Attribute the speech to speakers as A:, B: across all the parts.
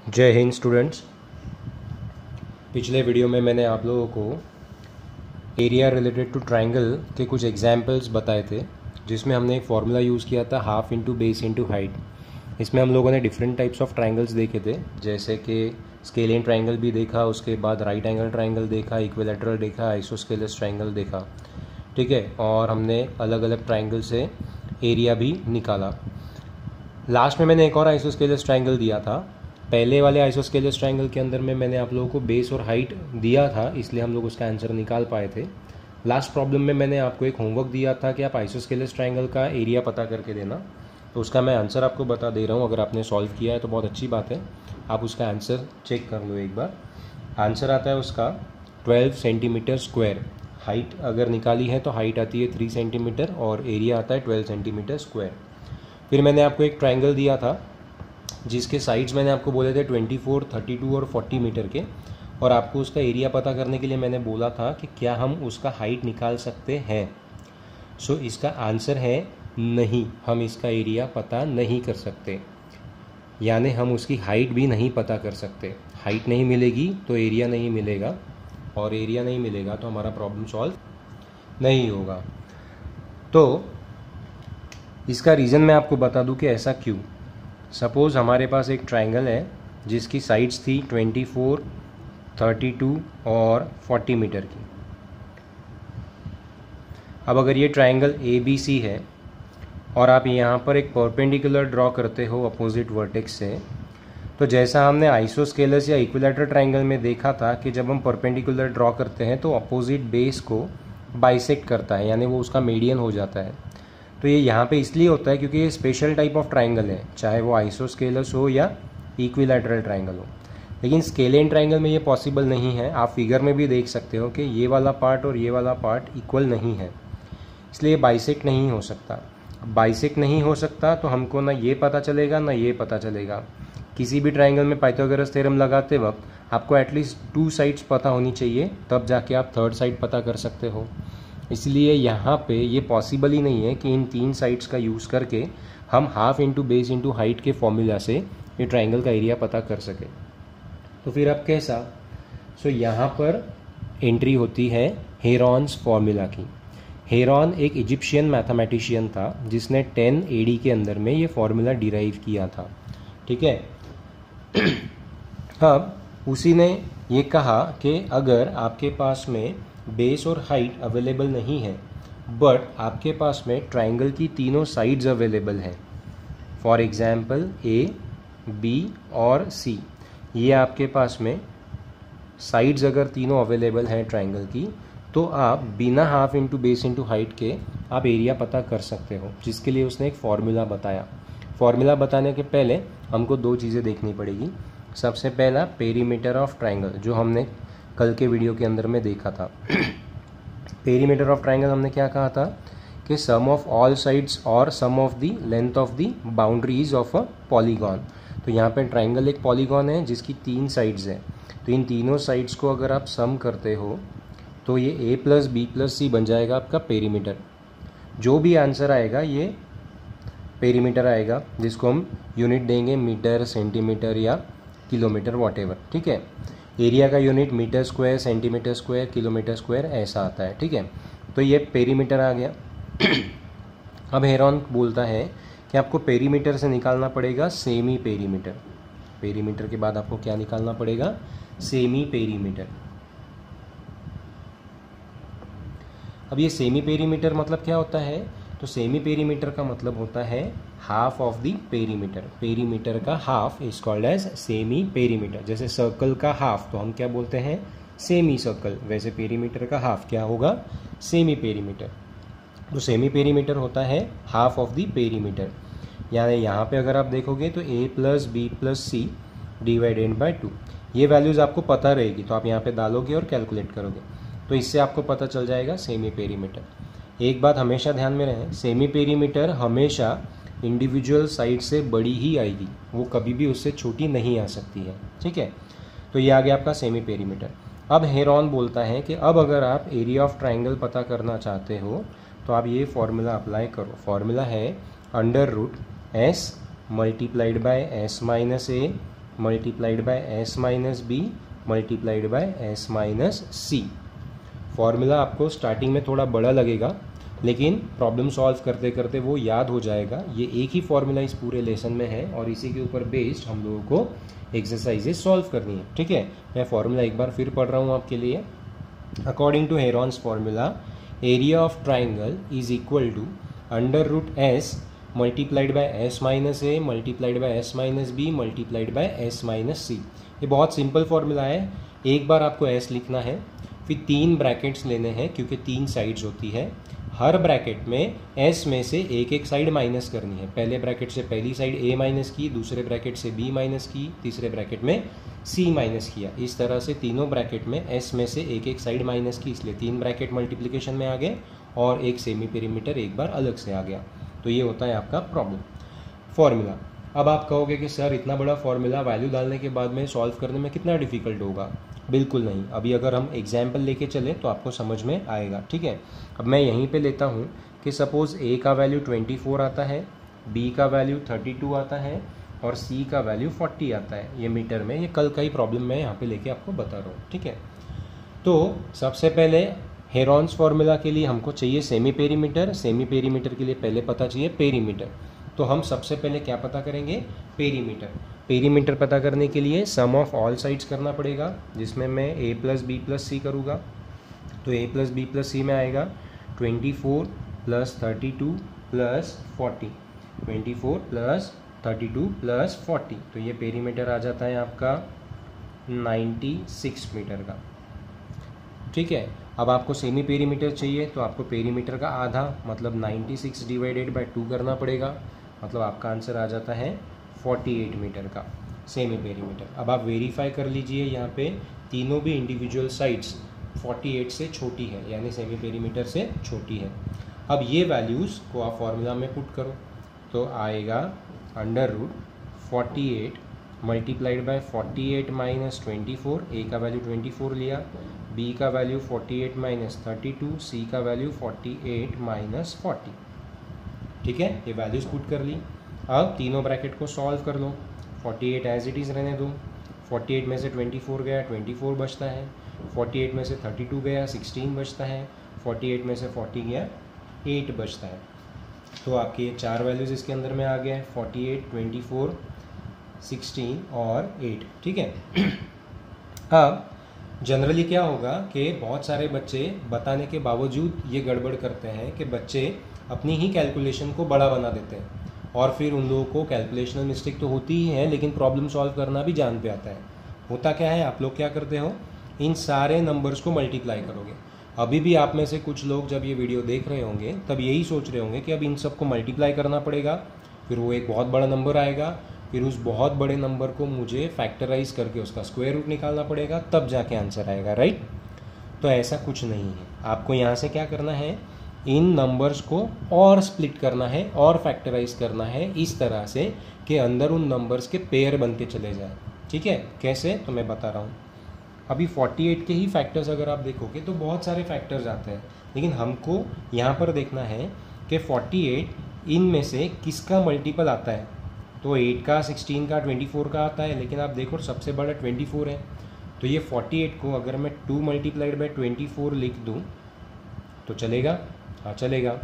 A: जय हिंद स्टूडेंट्स। पिछले वीडियो में मैंने आप लोगों को एरिया रिलेटेड टू ट्रायंगल के कुछ एग्जांपल्स बताए थे, जिसमें हमने एक फार्मूला यूज़ किया था half into base into height. इसमें हम लोगों ने डिफरेंट टाइप्स ऑफ ट्रायंगल्स देखे थे, जैसे कि स्केलियन ट्रायंगल भी देखा, उसके बाद राइट एंगल ट्रायंगल देखा, इक्विलैटरल देखा, आइसोस्केलस ट्रायंगल देखा। ठीक है, और हमने अलग अलग ट्रायंगल से एरिया भी निकाला। लास्ट में मैंने एक और आइसोस्केलस ट्रायंगल दिया था। पहले वाले आइसोस्केलस ट्रायंगल के अंदर में मैंने आप लोगों को बेस और हाइट दिया था, इसलिए हम लोग उसका आंसर निकाल पाए थे। लास्ट प्रॉब्लम में मैंने आपको एक होमवर्क दिया था कि आप आइसोस्केलस ट्रायंगल का एरिया पता करके देना, तो उसका मैं आंसर आपको बता दे रहा हूँ। अगर आपने सॉल्व किया है तो बहुत अच्छी बात है, आप उसका आंसर चेक कर लो एक बार। आंसर आता है उसका 12 सेंटीमीटर स्क्वायर। हाइट अगर निकाली है तो हाइट आती है 3 सेंटीमीटर और एरिया आता है 12 सेंटीमीटर स्क्वायर। फिर मैंने आपको एक ट्रायंगल दिया था जिसके साइड्स मैंने आपको बोले थे 24, 32 और 40 मीटर के, और आपको उसका एरिया पता करने के लिए मैंने बोला था कि क्या हम उसका हाइट निकाल सकते हैं। सो इसका आंसर है नहीं, हम इसका एरिया पता नहीं कर सकते, यानी हम उसकी हाइट भी नहीं पता कर सकते। हाइट नहीं मिलेगी तो एरिया नहीं मिलेगा, और एरिया नहीं मिलेगा तो हमारा प्रॉब्लम सॉल्व नहीं होगा। तो इसका रीज़न मैं आपको बता दूं कि ऐसा क्यों। सपोज़ हमारे पास एक ट्रायंगल है जिसकी साइड्स थी 24, 32 और 40 मीटर की। अब अगर ये ट्रायंगल ABC है और आप यहाँ पर एक परपेंडिकुलर ड्रॉ करते हो अपोजिट वर्टेक्स से, तो जैसा हमने आइसोस्केलस या इक्विलैटरल ट्रायंगल में देखा था कि जब हम परपेंडिकुलर ड्रॉ करते हैं तो अपोजिट बेस को बाइसेक्ट करता है, यानी वो उसका मीडियन हो जाता है। तो ये यहाँ पे इसलिए होता है क्योंकि ये स्पेशल टाइप ऑफ ट्रायंगल है, चाहे वो आइसोस्केलस हो या इक्विलैटरल ट्रायंगल हो। लेकिन स्केलियन ट्रायंगल में ये पॉसिबल नहीं है। आप फिगर में भी देख सकते हो कि ये वाला पार्ट और ये वाला पार्ट इक्वल नहीं है, इसलिए बाइसेक्ट नहीं हो सकता। बाइसेक्ट नहीं हो सकता तो हमको ना ये पता चलेगा ना ये पता चलेगा। किसी भी ट्रायंगल में पाइथागोरस थ्योरम लगाते वक्त आपको एटलीस्ट 2 साइड्स पता होनी चाहिए, तब जाके आप थर्ड साइड पता कर सकते हो। इसलिए यहाँ पे ये पॉसिबल ही नहीं है कि इन 3 साइड्स का यूज़ करके हम half into base into height के फॉर्मूला से ये ट्रायंगल का एरिया पता कर सके। तो फिर अब कैसा? सो यहाँ पर एंट्री होती है हेरॉन्स फॉर्मूला की। हेरॉन एक इजिप्शियन मैथमेटिशियन था जिसने 10 AD के अंदर में ये फॉर्मूला डिराइव किया था। ठीक है। अब उसी ने ये कहा कि अगर आपके पास में बेस और हाइट अवेलेबल नहीं है, बट आपके पास में ट्रायंगल की तीनों साइड्स अवेलेबल हैं, फॉर एग्जांपल A, B और C, ये आपके पास में साइड्स अगर तीनों अवेलेबल हैं ट्रायंगल की, तो आप बिना half into base into height के आप एरिया पता कर सकते हो, जिसके लिए उसने एक फॉर्मूला बताया। फॉर्मूला बताने के पहले हमको 2 चीज़ें देखनी पड़ेगी। सबसे पहला पेरीमीटर ऑफ ट्रायंगल, जो हमने कल के वीडियो के अंदर में देखा था। पेरीमीटर ऑफ ट्रायंगल हमने क्या कहा था कि सम ऑफ ऑल साइड्स और sum of the length of the boundaries of a polygon. तो यहाँ पे ट्रायंगल एक पॉलीगॉन है जिसकी 3 साइड्स हैं, तो इन तीनों साइड्स को अगर आप सम करते हो तो ये A + B + C बन जाएगा आपका पेरीमीटर। जो भी आंसर आएगा ये पेरीमीटर आएगा, जिसको हम यूनिट देंगे मीटर, सेंटीमीटर या किलोमीटर, वॉटेवर। ठीक है। एरिया का unit metre square, centimetre square, kilometre square ऐसा आता है। ठीक है, तो ये पेरीमीटर आ गया। अब हेरॉन बोलता है कि आपको पेरीमीटर से निकालना पड़ेगा सेमी पेरीमीटर। पेरीमीटर के बाद आपको क्या निकालना पड़ेगा? Semi perimeter. अब ये सेमी पेरीमीटर मतलब क्या होता है? तो सेमी पेरीमीटर का मतलब होता है half of the perimeter. Perimeter का half is called as semi perimeter. जैसे सर्कल का हाफ तो हम क्या बोलते हैं? Semi circle. वैसे पेरीमीटर का हाफ क्या होगा? Semi perimeter. तो सेमी पेरीमीटर होता है हाफ ऑफ द पेरीमीटर। यानी यहाँ पे अगर आप देखोगे तो A + B + C divided by 2, ये वैल्यूज़ आपको पता रहेगी, तो आप यहाँ पे डालोगे और कैलकुलेट करोगे, तो इससे आपको पता चल जाएगा सेमी पेरीमीटर। एक बात हमेशा ध्यान में रहे, सेमी पेरीमीटर हमेशा इंडिविजुअल साइड से बड़ी ही आएगी, वो कभी भी उससे छोटी नहीं आ सकती है। ठीक है, तो ये आ गया आपका सेमी पेरीमीटर। अब हेरॉन बोलता है कि अब अगर आप एरिया ऑफ ट्रायंगल पता करना चाहते हो तो आप ये फॉर्मूला अप्लाई करो। फॉर्मूला है √S × S - A multiplied by S minus B multiplied by S minus C. Formula आपको स्टार्टिंग में थोड़ा बड़ा लगेगा, लेकिन प्रॉब्लम सॉल्व करते करते वो याद हो जाएगा। ये एक ही फॉर्मूला इस पूरे लेसन में है और इसी के ऊपर बेस्ड हम लोगों को एक्सरसाइजेस सॉल्व करनी है। ठीक है, मैं फॉर्मूला एक बार फिर पढ़ रहा हूँ आपके लिए। According to Heron's formula, area of triangle is equal to under root S multiplied by S minus A multiplied by S minus B multiplied by S minus C. ये बहुत सिंपल फॉर्मूला है। एक बार आपको एस लिखना है, फिर 3 brackets लेने हैं क्योंकि 3 साइड्स होती है। हर ब्रैकेट में एस में से एक एक साइड माइनस करनी है। पहले ब्रैकेट से पहली साइड ए माइनस की, दूसरे ब्रैकेट से बी माइनस की, तीसरे ब्रैकेट में सी माइनस किया। इस तरह से तीनों ब्रैकेट में एस में से एक एक साइड माइनस की, इसलिए 3 ब्रैकेट मल्टीप्लिकेशन में आ गए और एक सेमी पेरीमीटर एक बार अलग से आ गया। तो ये होता है आपका प्रॉब्लम फॉर्मूला। अब आप कहोगे कि सर इतना बड़ा फॉर्मूला वैल्यू डालने के बाद में सॉल्व करने में कितना डिफिकल्ट होगा। बिल्कुल नहीं, अभी अगर हम एग्जाम्पल लेके चलें तो आपको समझ में आएगा। ठीक है, अब मैं यहीं पे लेता हूँ कि सपोज़ ए का वैल्यू 24 आता है, बी का वैल्यू 32 आता है और सी का वैल्यू 40 आता है। ये मीटर में, ये कल का ही प्रॉब्लम मैं यहाँ पे लेके आपको बता रहा हूँ। ठीक है, तो सबसे पहले हेरॉन्स फॉर्मूला के लिए हमको चाहिए सेमी पेरीमीटर। सेमी पेरीमीटर के लिए पहले पता चाहिए पेरीमीटर। तो हम सबसे पहले क्या पता करेंगे, पेरीमीटर। पेरीमीटर पता करने के लिए सम ऑफ ऑल साइड्स करना पड़ेगा, जिसमें मैं a प्लस बी प्लस सी करूँगा। तो a प्लस बी प्लस सी में आएगा 24 प्लस 32 प्लस 40, 24 प्लस 32 प्लस 40। तो ये पेरीमीटर आ जाता है आपका 96 मीटर का। ठीक है, अब आपको सेमी पेरीमीटर चाहिए तो आपको पेरीमीटर का आधा मतलब 96 डिवाइडेड बाय 2 करना पड़ेगा, मतलब आपका आंसर आ जाता है 48 मीटर का सेमी पेरीमीटर। अब आप वेरीफाई कर लीजिए, यहाँ पे तीनों भी इंडिविजुअल साइड्स 48 से छोटी है, यानी सेमी पेरीमीटर से छोटी है। अब ये वैल्यूज़ को आप फॉर्मूला में पुट करो तो आएगा under root 48 multiplied by 48 minus 24। A का वैल्यू 24 लिया, बी का वैल्यू 48 माइनस 32, सी का वैल्यू 48 माइनस 40। ठीक है, ये वैल्यूज़ पुट कर ली। अब तीनों ब्रैकेट को सॉल्व कर लो। 48 एज इट इज़ रहने दो। 48 में से 24 गया, 24 बचता है। 48 में से 32 गया, 16 बचता है। 48 में से 40 गया, 8 बचता है। तो आपके ये 4 वैल्यूज़ इसके अंदर में आ गए, 48, 24, 16 और 8। ठीक है, अब जनरली क्या होगा कि बहुत सारे बच्चे बताने के बावजूद ये गड़बड़ करते हैं कि बच्चे अपनी ही कैलकुलेशन को बड़ा बना देते हैं और फिर उन लोगों को कैलकुलेशनल मिस्टेक तो होती ही है, लेकिन प्रॉब्लम सॉल्व करना भी जान पे आता है। होता क्या है, आप लोग क्या करते हो, इन सारे नंबर्स को मल्टीप्लाई करोगे। अभी भी आप में से कुछ लोग जब ये वीडियो देख रहे होंगे तब यही सोच रहे होंगे कि अब इन सबको मल्टीप्लाई करना पड़ेगा, फिर वो एक बहुत बड़ा नंबर आएगा, फिर उस बहुत बड़े नंबर को मुझे फैक्टराइज करके उसका स्क्वायर रूट निकालना पड़ेगा, तब जाके आंसर आएगा, राइट। तो ऐसा कुछ नहीं है। आपको यहाँ से क्या करना है, इन नंबर्स को और स्प्लिट करना है और फैक्टराइज करना है इस तरह से कि अंदर उन नंबर्स के पेयर बनते चले जाए। ठीक है, कैसे, तो मैं बता रहा हूँ। अभी 48 के ही फैक्टर्स अगर आप देखोगे तो बहुत सारे फैक्टर्स आते हैं, लेकिन हमको यहाँ पर देखना है कि 48 इन में से किसका मल्टीपल आता है। तो 8 का, 16 का, 24 का आता है, लेकिन आप देखो सबसे बड़ा 24 है। तो ये 48 को अगर मैं 2 मल्टीप्लाइड बाई 24 लिख दूँ तो चलेगा, हाँ चलेगा।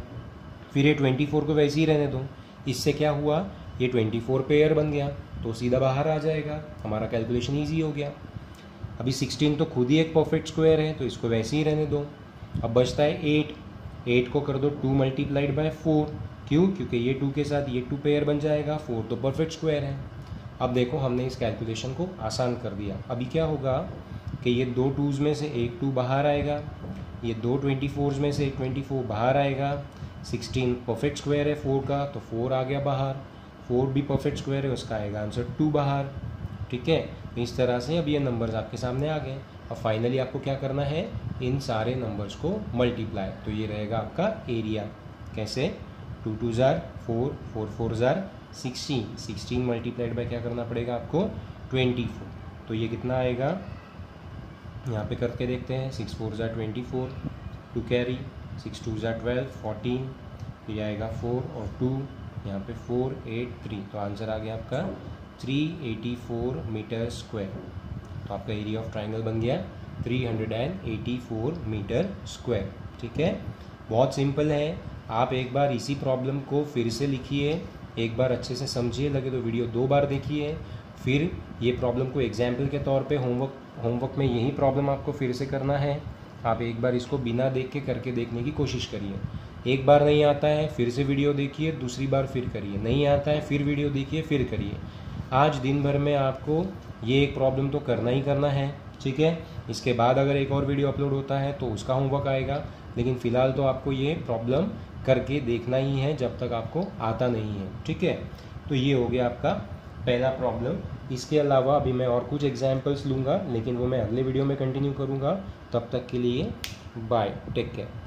A: फिर ये 24 को वैसे ही रहने दो। इससे क्या हुआ, ये 24 पेयर बन गया तो सीधा बाहर आ जाएगा, हमारा कैलकुलेशन ईजी हो गया। अभी 16 तो खुद ही एक परफेक्ट स्क्वायर है तो इसको वैसे ही रहने दो। अब बचता है 8, 8 को कर दो 2 मल्टीप्लाइड बाय 4। क्यों, क्योंकि ये 2 के साथ ये 2 पेयर बन जाएगा, 4 तो परफेक्ट स्क्वायर है। अब देखो हमने इस कैलकुलेशन को आसान कर दिया। अभी क्या होगा कि ये 2 2s में से एक 2 बाहर आएगा, ये 2 24s में से एक 24 बाहर आएगा। 16 परफेक्ट स्क्वायर है 4 का तो 4 आ गया बाहर, 4 भी परफेक्ट स्क्वायर है, उसका आएगा आंसर 2 बाहर। ठीक है, इस तरह से अब ये नंबर्स आपके सामने आ गए। अब फाइनली आपको क्या करना है, इन सारे नंबर्स को मल्टीप्लाई, तो ये रहेगा आपका एरिया। कैसे, 2 2s 4, 4 4s 16, 16 मल्टीप्लाइड बाय क्या करना पड़ेगा आपको, 24। तो ये कितना आएगा, यहाँ पे करके देखते हैं। 6 4s 24, 2 कैरी, 6 2s 12, 14, तो ये आएगा 4 और 2, यहाँ पे 4 8 3, तो आंसर आ गया आपका 384 मीटर स्क्वायर। तो आपका एरिया ऑफ ट्राइंगल बन गया 384 मीटर स्क्वायर। ठीक है, बहुत सिंपल है। आप एक बार इसी प्रॉब्लम को फिर से लिखिए, एक बार अच्छे से समझिए, लगे तो वीडियो 2 बार देखिए, फिर ये प्रॉब्लम को एग्जाम्पल के तौर पे होमवर्क में यही प्रॉब्लम आपको फिर से करना है। आप एक बार इसको बिना देख के करके देखने की कोशिश करिए। एक बार नहीं आता है फिर से वीडियो देखिए, दूसरी बार फिर करिए, नहीं आता है फिर वीडियो देखिए, फिर करिए। आज दिन भर में आपको ये एक प्रॉब्लम तो करना ही करना है। ठीक है, इसके बाद अगर एक और वीडियो अपलोड होता है तो उसका होमवर्क आएगा, लेकिन फ़िलहाल तो आपको ये प्रॉब्लम करके देखना ही है जब तक आपको आता नहीं है। ठीक है, तो ये हो गया आपका पहला प्रॉब्लम। इसके अलावा अभी मैं और कुछ एग्जाम्पल्स लूँगा, लेकिन वो मैं अगले वीडियो में कंटिन्यू करूँगा। तब तक के लिए बाय, टेक केयर।